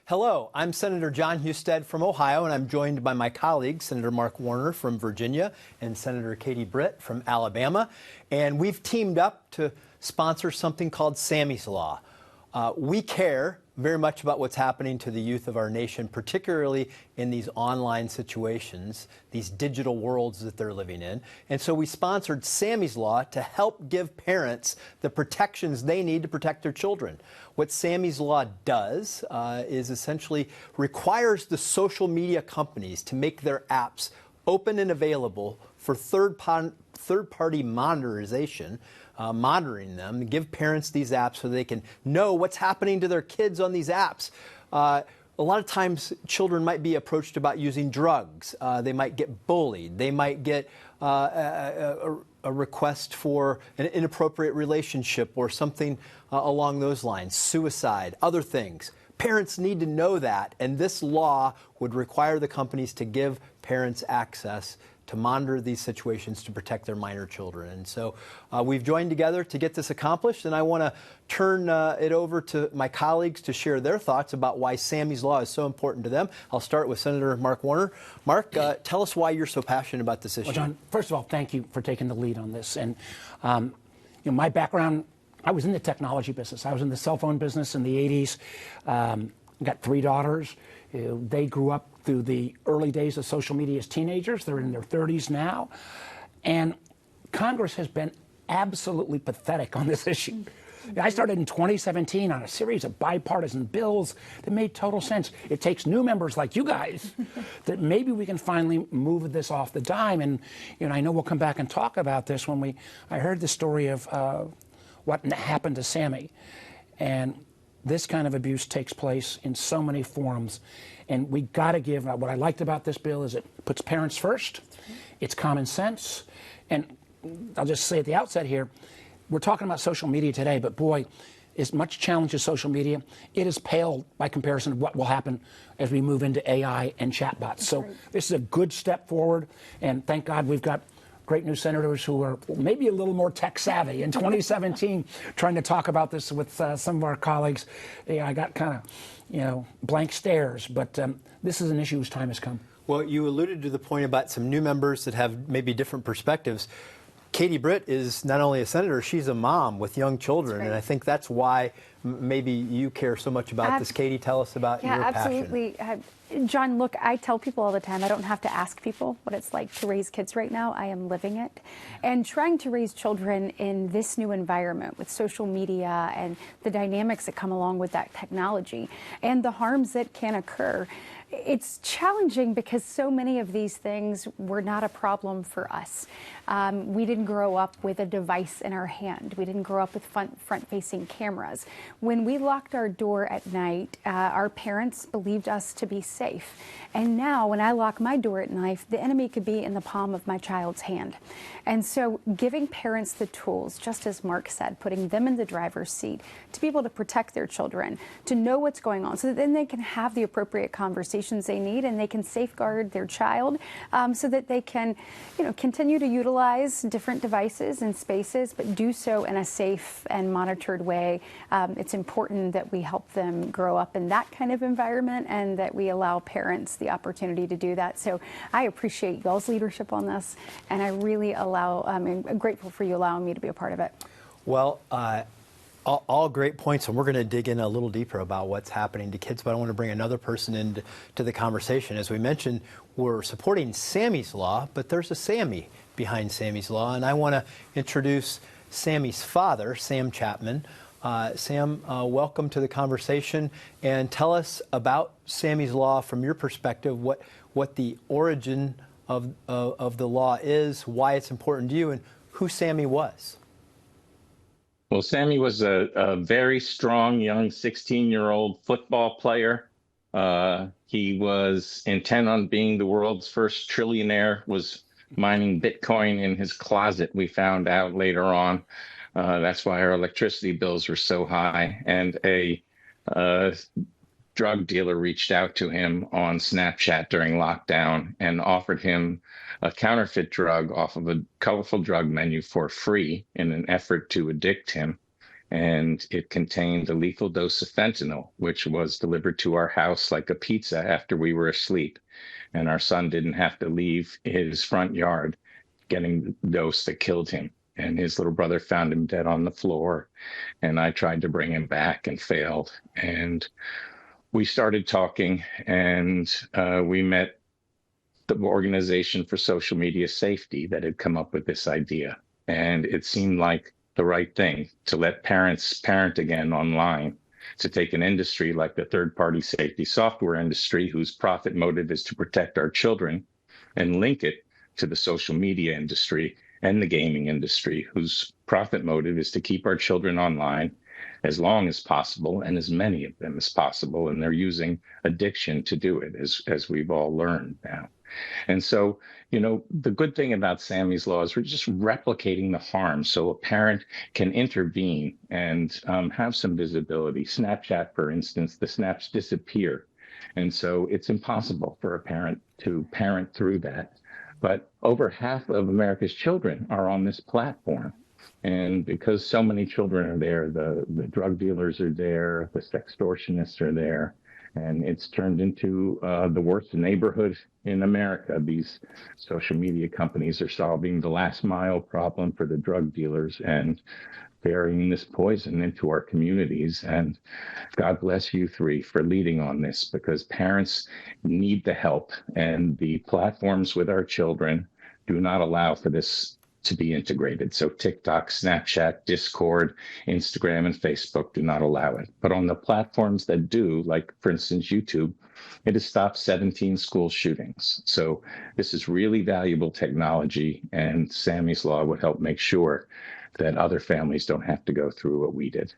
Hello, I'm Senator John Husted from Ohio, and I'm joined by my colleagues, Senator Mark Warner from Virginia and Senator Katie Britt from Alabama. And we've teamed up to sponsor something called Sammy's Law. We care very much about what's happening to the youth of our nation, particularly in these online situations, these digital worlds that they're living in. And so we sponsored Sammy's Law to help give parents the protections they need to protect their children. What Sammy's Law does is essentially requires the social media companies to make their apps open and available for third-party monitoring them, give parents these apps so they can know what's happening to their kids on these apps. A lot of times children might be approached about using drugs. They might get bullied. They might get a request for an inappropriate relationship or something along those lines, suicide, other things. Parents need to know that, and this law would require the companies to give parents access to monitor these situations to protect their minor children. And so we've joined together to get this accomplished, and I want to turn it over to my colleagues to share their thoughts about why Sammy's Law is so important to them. I'll start with Senator Mark Warner. Mark, tell us why you're so passionate about this issue. Well, John, first of all, thank you for taking the lead on this. And my background, I was in the technology business. I was in the cell phone business in the 80s. Got 3 daughters. They grew up through the early days of social media as teenagers. They're in their 30s now. And Congress has been absolutely pathetic on this issue. I started in 2017 on a series of bipartisan bills that made total sense. It takes new members like you guys that maybe we can finally move this off the dime. And I know we'll come back and talk about this when I heard the story of what happened to Sammy. And this kind of abuse takes place in so many forums. And we got to give, what I liked about this bill is it puts parents first. It's common sense. And I'll just say at the outset here, we're talking about social media today, but boy, as much challenge as social media, it is pale by comparison to what will happen as we move into AI and chatbots. So this is a good step forward. And thank God we've got great new senators who are maybe a little more tech savvy. In 2017, trying to talk about this with some of our colleagues, I got kind of, blank stares. But this is an issue whose time has come. Well, you alluded to the point about some new members that have maybe different perspectives. Katie Britt is not only a senator, she's a mom with young children, and I think that's why maybe you care so much about this. Katie, tell us about your passion. Yeah, absolutely. John, look, I tell people all the time, I don't have to ask people what it's like to raise kids right now. I am living it. And trying to raise children in this new environment with social media and the dynamics that come along with that technology and the harms that can occur, it's challenging because so many of these things were not a problem for us. We didn't grow up with a device in our hand. We didn't grow up with front-facing cameras. When we locked our door at night, our parents believed us to be safe. And now when I lock my door at night, the enemy could be in the palm of my child's hand. And so giving parents the tools, just as Mark said, putting them in the driver's seat to be able to protect their children, to know what's going on, so that then they can have the appropriate conversations they need and they can safeguard their child so that they can, continue to utilize different devices and spaces, but do so in a safe and monitored way. It's important that we help them grow up in that kind of environment and that we allow parents the opportunity to do that. So I appreciate y'all's leadership on this, and I really I'm grateful for you allowing me to be a part of it. Well, all great points, and we're going to dig in a little deeper about what's happening to kids, but I want to bring another person into the conversation. As we mentioned, we're supporting Sammy's Law, but there's a Sammy behind Sammy's Law, and I want to introduce Sammy's father, Sam Chapman. Sam, welcome to the conversation, and tell us about Sammy's Law from your perspective, what the origin of the law is, why it's important to you, and who Sammy was. Well, Sammy was a very strong young 16-year-old football player. He was intent on being the world's first trillionaire, was mining Bitcoin in his closet, we found out later on. That's why our electricity bills were so high. And a drug dealer reached out to him on Snapchat during lockdown and offered him a counterfeit drug off of a colorful drug menu for free in an effort to addict him. and it contained a lethal dose of fentanyl, which was delivered to our house like a pizza after we were asleep. And our son didn't have to leave his front yard getting the dose that killed him. And his little brother found him dead on the floor. And I tried to bring him back and failed. And we started talking, and we met the Organization for Social Media Safety that had come up with this idea. And it seemed like the right thing to let parents parent again online, to take an industry like the third-party safety software industry, whose profit motive is to protect our children, and link it to the social media industry and the gaming industry, whose profit motive is to keep our children online as long as possible and as many of them as possible. And they're using addiction to do it, as we've all learned now. And so, the good thing about Sammy's Law is we're just replicating the harm so a parent can intervene and have some visibility. Snapchat, for instance, the snaps disappear. And so it's impossible for a parent to parent through that. But over half of America's children are on this platform. And because so many children are there, the drug dealers are there, the sextortionists are there, and it's turned into the worst neighborhood in America. These social media companies are solving the last mile problem for the drug dealers and burying this poison into our communities. And God bless you three for leading on this, because parents need the help, and the platforms with our children do not allow for this to be integrated. So TikTok, Snapchat, Discord, Instagram, and Facebook do not allow it. But on the platforms that do, like, for instance, YouTube, it has stopped 17 school shootings. So this is really valuable technology, and Sammy's Law would help make sure that other families don't have to go through what we did.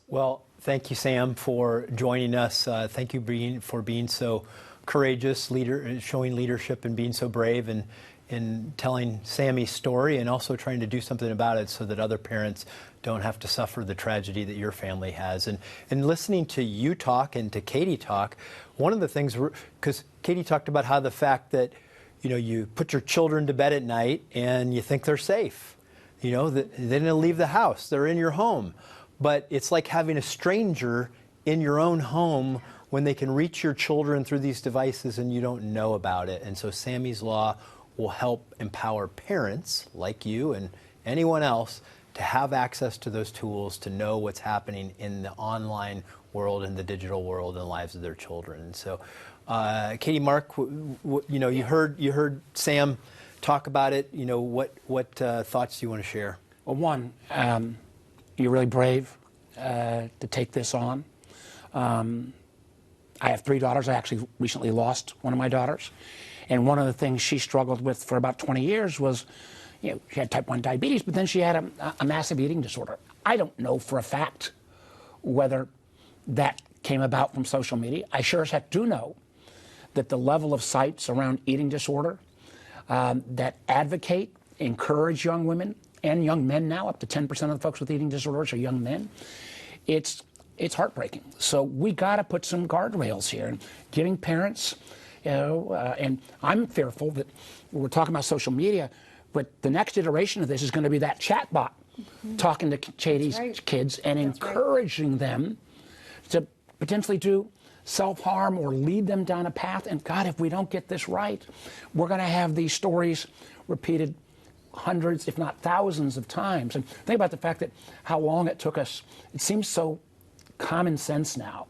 Well, thank you, Sam, for joining us. Thank you for being so courageous, showing leadership and being so brave, and in telling Sammy's story, and also trying to do something about it so that other parents don't have to suffer the tragedy that your family has. And listening to you talk and to Katie talk, one of the things, because Katie talked about how the fact that, you put your children to bed at night and you think they're safe. They didn't leave the house, they're in your home. But it's like having a stranger in your own home when they can reach your children through these devices and you don't know about it. And so Sammy's Law will help empower parents like you and anyone else to have access to those tools, to know what's happening in the online world and the digital world and the lives of their children. And so, Katie, Mark, you heard Sam talk about it. What thoughts do you want to share? Well, one, you're really brave to take this on. I have 3 daughters. I actually recently lost one of my daughters. And one of the things she struggled with for about 20 years was, she had type 1 diabetes, but then she had a massive eating disorder. I don't know for a fact whether that came about from social media. I sure as heck do know that the level of sites around eating disorder that advocate, encourage young women and young men now, up to 10% of the folks with eating disorders are young men, it's heartbreaking. So we got to put some guardrails here, and giving parents, and I'm fearful that we're talking about social media, but the next iteration of this is going to be that chat bot talking to Katie's kids and encouraging them to potentially do self-harm or lead them down a path. And God, if we don't get this right, we're going to have these stories repeated hundreds, if not thousands of times. And think about the fact that how long it took us. It seems so common sense now.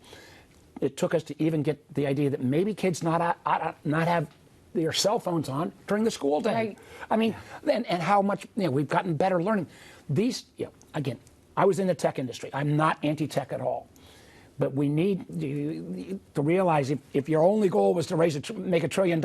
It took us to even get the idea that maybe kids not have their cell phones on during the school day. Right. I mean, and how much we've gotten better learning. These, again, I was in the tech industry. I'm not anti-tech at all. But we need to realize if your only goal was to make $1 trillion,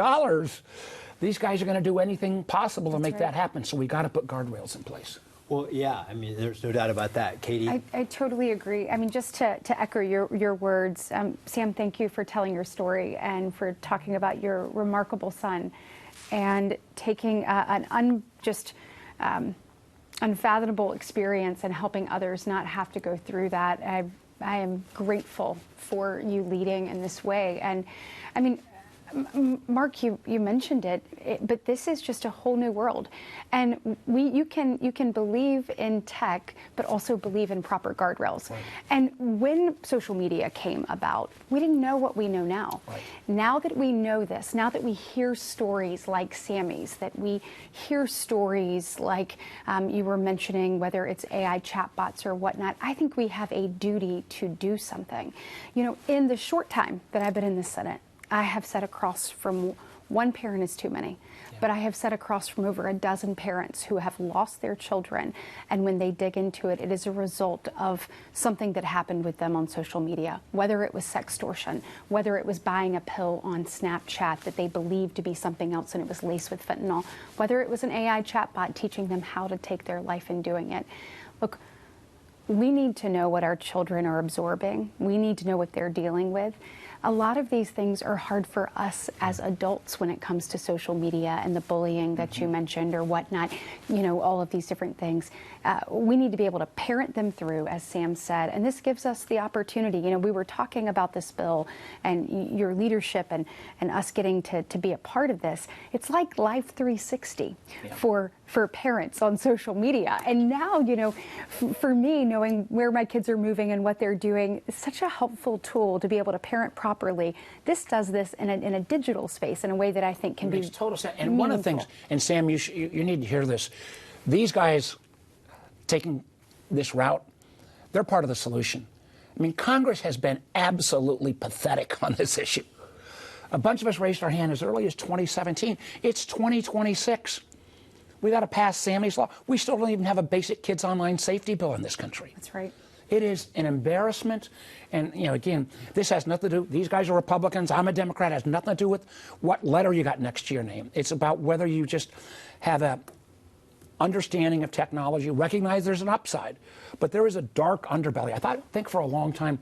these guys are going to do anything possible to make that happen. So we got to put guardrails in place. Well, yeah, I mean, there's no doubt about that. Katie? I totally agree. I mean, just to echo your words, Sam, thank you for telling your story and for talking about your remarkable son and taking an unfathomable experience and helping others not have to go through that. I am grateful for you leading in this way. And I mean, Mark, you mentioned it, but this is just a whole new world, and you can believe in tech, but also believe in proper guardrails. Right. And when social media came about, we didn't know what we know now. Right. Now that we know this, now that we hear stories like Sammy's, that we hear stories like you were mentioning, whether it's AI chatbots or whatnot, I think we have a duty to do something. You know, in the short time that I've been in the Senate, I have sat across from one parent is too many, but I have sat across from over a dozen parents who have lost their children, and when they dig into it, it is a result of something that happened with them on social media, whether it was sextortion, whether it was buying a pill on Snapchat that they believed to be something else and it was laced with fentanyl, whether it was an AI chatbot teaching them how to take their life in doing it. Look, we need to know what our children are absorbing. We need to know what they're dealing with. A lot of these things are hard for us as adults when it comes to social media and the bullying that you mentioned or whatnot, you know, all of these different things. We need to be able to parent them through, as Sam said, and this gives us the opportunity. You know, we were talking about this bill and your leadership and us getting to be a part of this. It's like Life 360 for parents on social media. And now, you know, for me, knowing where my kids are moving and what they're doing is such a helpful tool to be able to parent properly. This does this in a digital space in a way that I think can be total sense. And meaningful. One of the things, and Sam, you need to hear this. These guys taking this route, they're part of the solution. I mean, Congress has been absolutely pathetic on this issue. A bunch of us raised our hand as early as 2017. It's 2026. We got to pass Sammy's law. We still don't even have a basic kids online safety bill in this country. That's right. It is an embarrassment. And, you know, again, this has nothing to do, these guys are Republicans, I'm a Democrat, it has nothing to do with what letter you got next to your name. It's about whether you just have a understanding of technology, recognize there's an upside. But there is a dark underbelly. I think for a long time,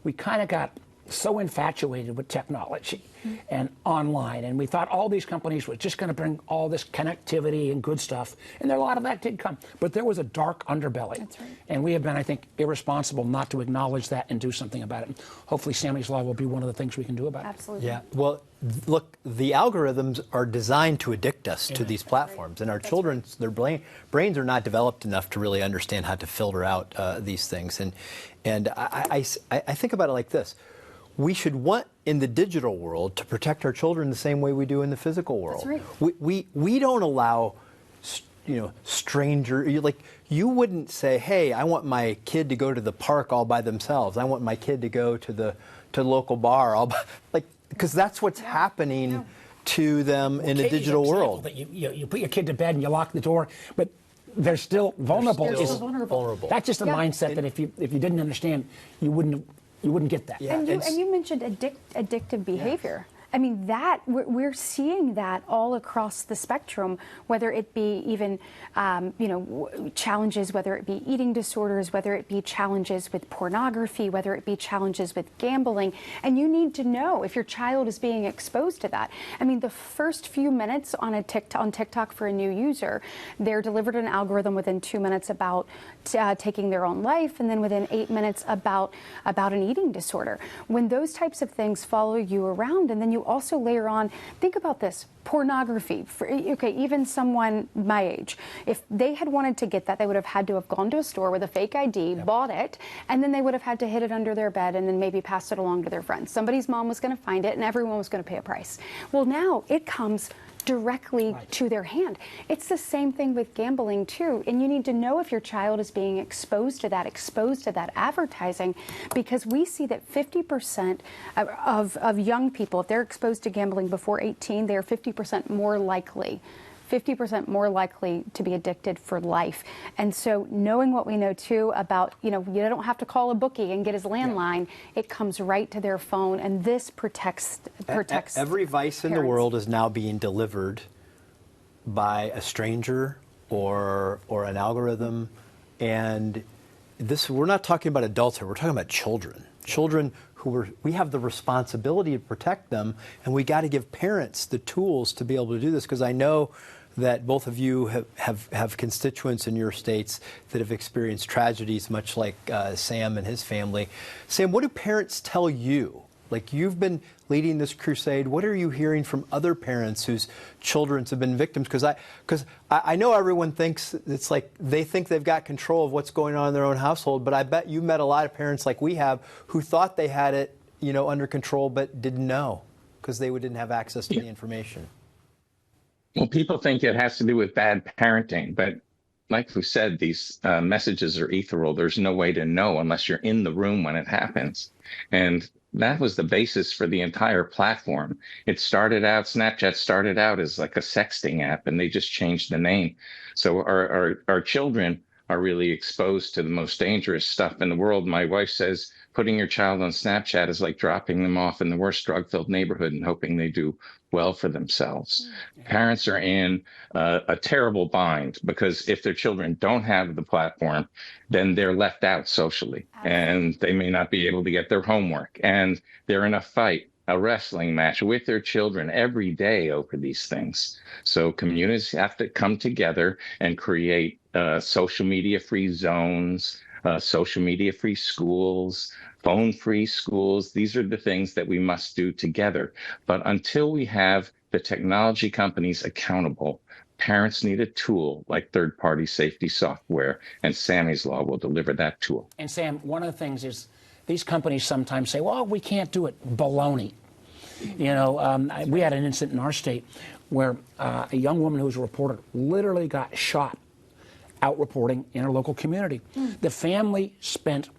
we kind of got so infatuated with technology and online, and we thought all these companies were just going to bring all this connectivity and good stuff, and a lot of that did come, but there was a dark underbelly. That's right. And we have been, I think, irresponsible not to acknowledge that and do something about it. And hopefully Sammy's Law will be one of the things we can do about it. Absolutely. Yeah, well, look, the algorithms are designed to addict us to these platforms, and our children, their brains are not developed enough to really understand how to filter out these things. And I think about it like this. We should want in the digital world to protect our children the same way we do in the physical world. That's right. We don't allow, you know, you wouldn't say, hey, I want my kid to go to the park all by themselves. I want my kid to go to the local bar all by, because that's what's happening to them in the digital world. That you put your kid to bed and you lock the door, but they're still vulnerable. They're still vulnerable. That's just a mindset that if you didn't understand, you wouldn't get that. Yeah. And you mentioned addictive behavior. I mean, that we're seeing that all across the spectrum, whether it be even, challenges, whether it be eating disorders, whether it be challenges with pornography, whether it be challenges with gambling. And you need to know if your child is being exposed to that. I mean, the first few minutes on TikTok for a new user, they're delivered an algorithm within 2 minutes about taking their own life, and then within 8 minutes about an eating disorder. When those types of things follow you around, and then you also layer on, think about this, pornography. Even someone my age, if they had wanted to get that, they would have had to have gone to a store with a fake ID, bought it, and then they would have had to hid it under their bed and then maybe pass it along to their friends. Somebody's mom was going to find it and everyone was going to pay a price. Well, now it comes directly to their hand. It's the same thing with gambling too, and you need to know if your child is being exposed to that advertising, because we see that 50% of young people, if they're exposed to gambling before 18, they are 50% more likely to be addicted for life. And so knowing what we know too about, you don't have to call a bookie and get his landline. It comes right to their phone, and this protects every vice in the world is now being delivered by a stranger or an algorithm. And we're not talking about adults here, we're talking about children we have the responsibility to protect them, and we got to give parents the tools to be able to do this, because I know that both of you have constituents in your states that have experienced tragedies much like Sam and his family. Sam, what do parents tell you Like, you've been leading this crusade. What are you hearing from other parents whose children have been victims? Because I know everyone thinks it's like they think they've got control of what's going on in their own household, but I bet you met a lot of parents like we have who thought they had it, under control, but didn't know because they didn't have access to the information. Well, people think it has to do with bad parenting, but like we said, these messages are ethereal. There's no way to know unless you're in the room when it happens. And that was the basis for the entire platform. Snapchat started out as like a sexting app, and they just changed the name. So our children are really exposed to the most dangerous stuff in the world. My wife says putting your child on Snapchat is like dropping them off in the worst drug-filled neighborhood and hoping they do well for themselves. Parents are in a terrible bind because if their children don't have the platform, then they're left out socially. And they may not be able to get their homework. And they're in a fight, a wrestling match with their children every day over these things. So communities have to come together and create social media free zones, social media free schools, phone free schools. These are the things that we must do together. But until we have the technology companies accountable, parents need a tool like third-party safety software, and Sammy's Law will deliver that tool. And Sam, one of the things is these companies sometimes say, well, we can't do it. Baloney. We had an incident in our state where a young woman who was a reporter literally got shot out reporting in her local community. The family spent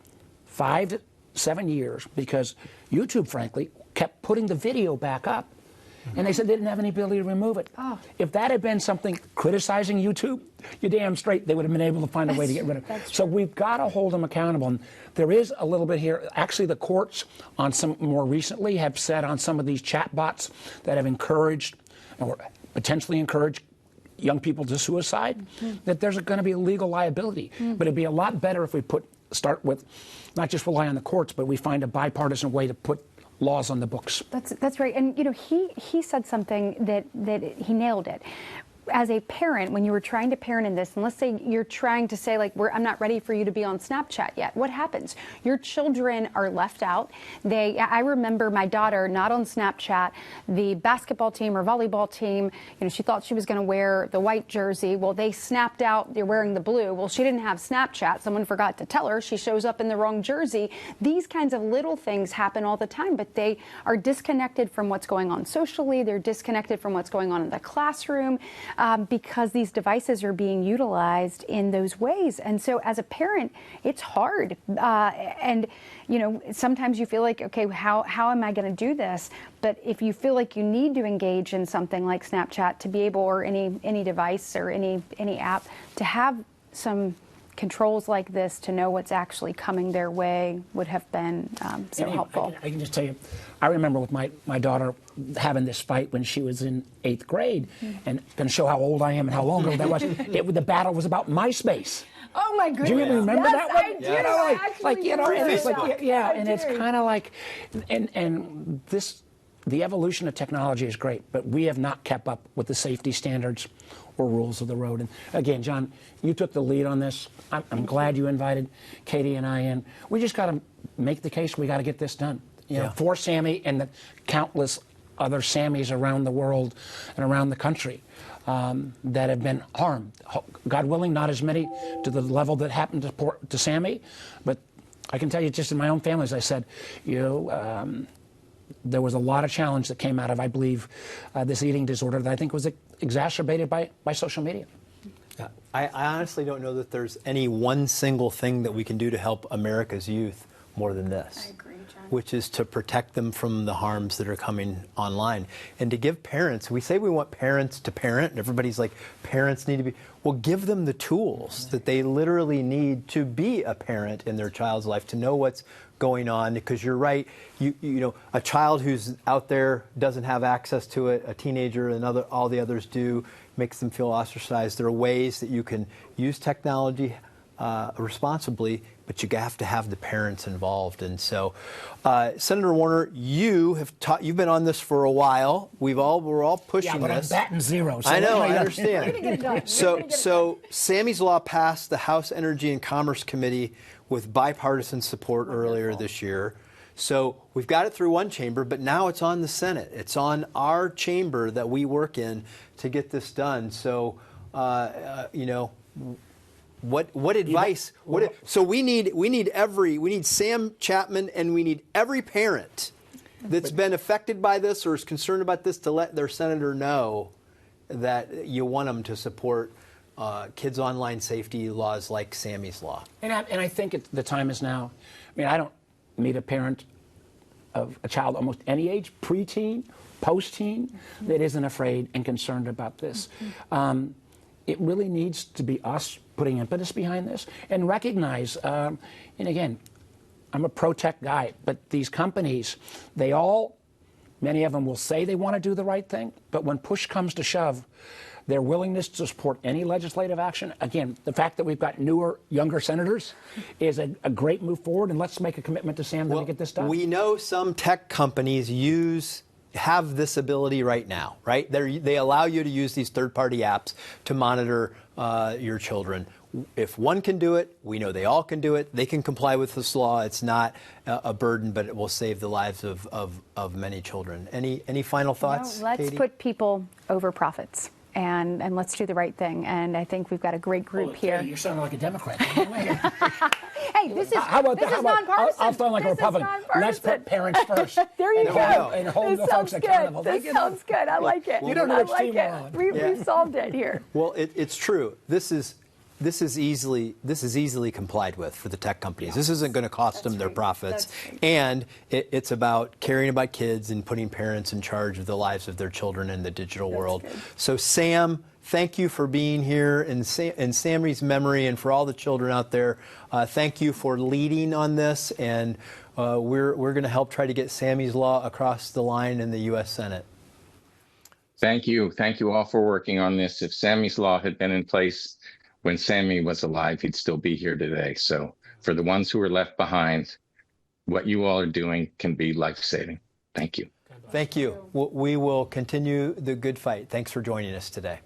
5 to 7 years because YouTube, frankly, kept putting the video back up. And they said they didn't have any ability to remove it. Oh. If that had been something criticizing YouTube, you're damn straight they would have been able to find a way to get rid of it. So we've got to hold them accountable. And there is a little bit here. Actually, the courts on some more recently have said on some of these chatbots that have encouraged or potentially encouraged young people to suicide, that there's going to be a legal liability. But it'd be a lot better if we start with not just rely on the courts, but we find a bipartisan way to put laws on the books. That's right. And he said something that he nailed it. As a parent, when you were trying to parent in this, and let's say you're trying to say, like, I'm not ready for you to be on Snapchat yet, what happens? Your children are left out. I remember my daughter not on Snapchat, the basketball team or volleyball team, she thought she was going to wear the white jersey. Well, they snapped out, they're wearing the blue. Well, she didn't have Snapchat. Someone forgot to tell her. She shows up in the wrong jersey. These kinds of little things happen all the time, but they are disconnected from what's going on socially. They're disconnected from what's going on in the classroom. Because these devices are being utilized in those ways. And so as a parent, it's hard. And, sometimes you feel like, okay, how am I going to do this? But if you feel like you need to engage in something like Snapchat to be able, or any device or any app, to have some controls like this, to know what's actually coming their way, would have been so helpful. I can just tell you, I remember with my daughter having this fight when she was in 8th grade, and going to show how old I am and how long ago that was. The battle was about MySpace. Oh my goodness! Do you remember that one? I do. And it's like, and it's kind of like, and the evolution of technology is great, but we have not kept up with the safety standards or rules of the road. And again, John, you took the lead on this. I'm glad you invited Katie and I in. We just got to make the case. We got to get this done. For Sammy and the countless other Sammys around the world and around the country that have been harmed. God willing, not as many to the level that happened to Sammy, but I can tell you just in my own family, as I said, there was a lot of challenge that came out of, I believe, this eating disorder that I think was exacerbated by social media. Yeah. I honestly don't know that there's any one single thing that we can do to help America's youth more than this. I agree, John. Which is to protect them from the harms that are coming online. And to give parents, we say we want parents to parent, and everybody's like, parents need to be, well, give them the tools that they literally need to be a parent in their child's life, to know what's going on, because you're right, a child who's out there doesn't have access to it, a teenager and all the others do, makes them feel ostracized. There are ways that you can use technology responsibly, but you have to have the parents involved. And so, Senator Warner, you've been on this for a while. We're all pushing this. Yeah, but I'm batting zero. So I know, I understand. So Sammy's Law passed the House Energy and Commerce Committee with bipartisan support earlier this year. So we've got it through one chamber, but now it's on the Senate. It's on our chamber that we work in to get this done. So, what advice? So we need Sam Chapman, and we need every parent that's been affected by this or is concerned about this to let their senator know that you want them to support kids' online safety laws like Sammy's law. And I think the time is now. I mean, I don't meet a parent of a child almost any age, preteen, post-teen, that isn't afraid and concerned about this. It really needs to be us putting impetus behind this and recognize, and again, I'm a pro-tech guy, but these companies, many of them will say they want to do the right thing, but when push comes to shove, their willingness to support any legislative action, again, the fact that we've got newer, younger senators is a great move forward, and let's make a commitment to Sam to get this done. We know some tech companies have this ability right now, right? They allow you to use these third-party apps to monitor your children. If one can do it, we know they all can do it. They can comply with this law. It's not a burden, but it will save the lives of many children. Any final thoughts, let's Katie? put people over profits. And let's do the right thing. And I think we've got a great group here. You're sounding like a Democrat. Hey, this is nonpartisan. I'll sound like a Republican. Let's put parents first. There you go. And hold the folks accountable. This sounds good. I like it. You don't know which team we're on. We've solved it here. Well, it's true. This is easily complied with for the tech companies. This isn't going to cost them their profits. And it's about caring about kids and putting parents in charge of the lives of their children in the digital world. Good. So Sam, thank you for being here in Sammy's memory, and for all the children out there, thank you for leading on this. And we're going to help try to get Sammy's law across the line in the U.S. Senate. Thank you. Thank you all for working on this. If Sammy's law had been in place when Sammy was alive, he'd still be here today. So for the ones who are left behind, what you all are doing can be life-saving. Thank you. Thank you. We will continue the good fight. Thanks for joining us today.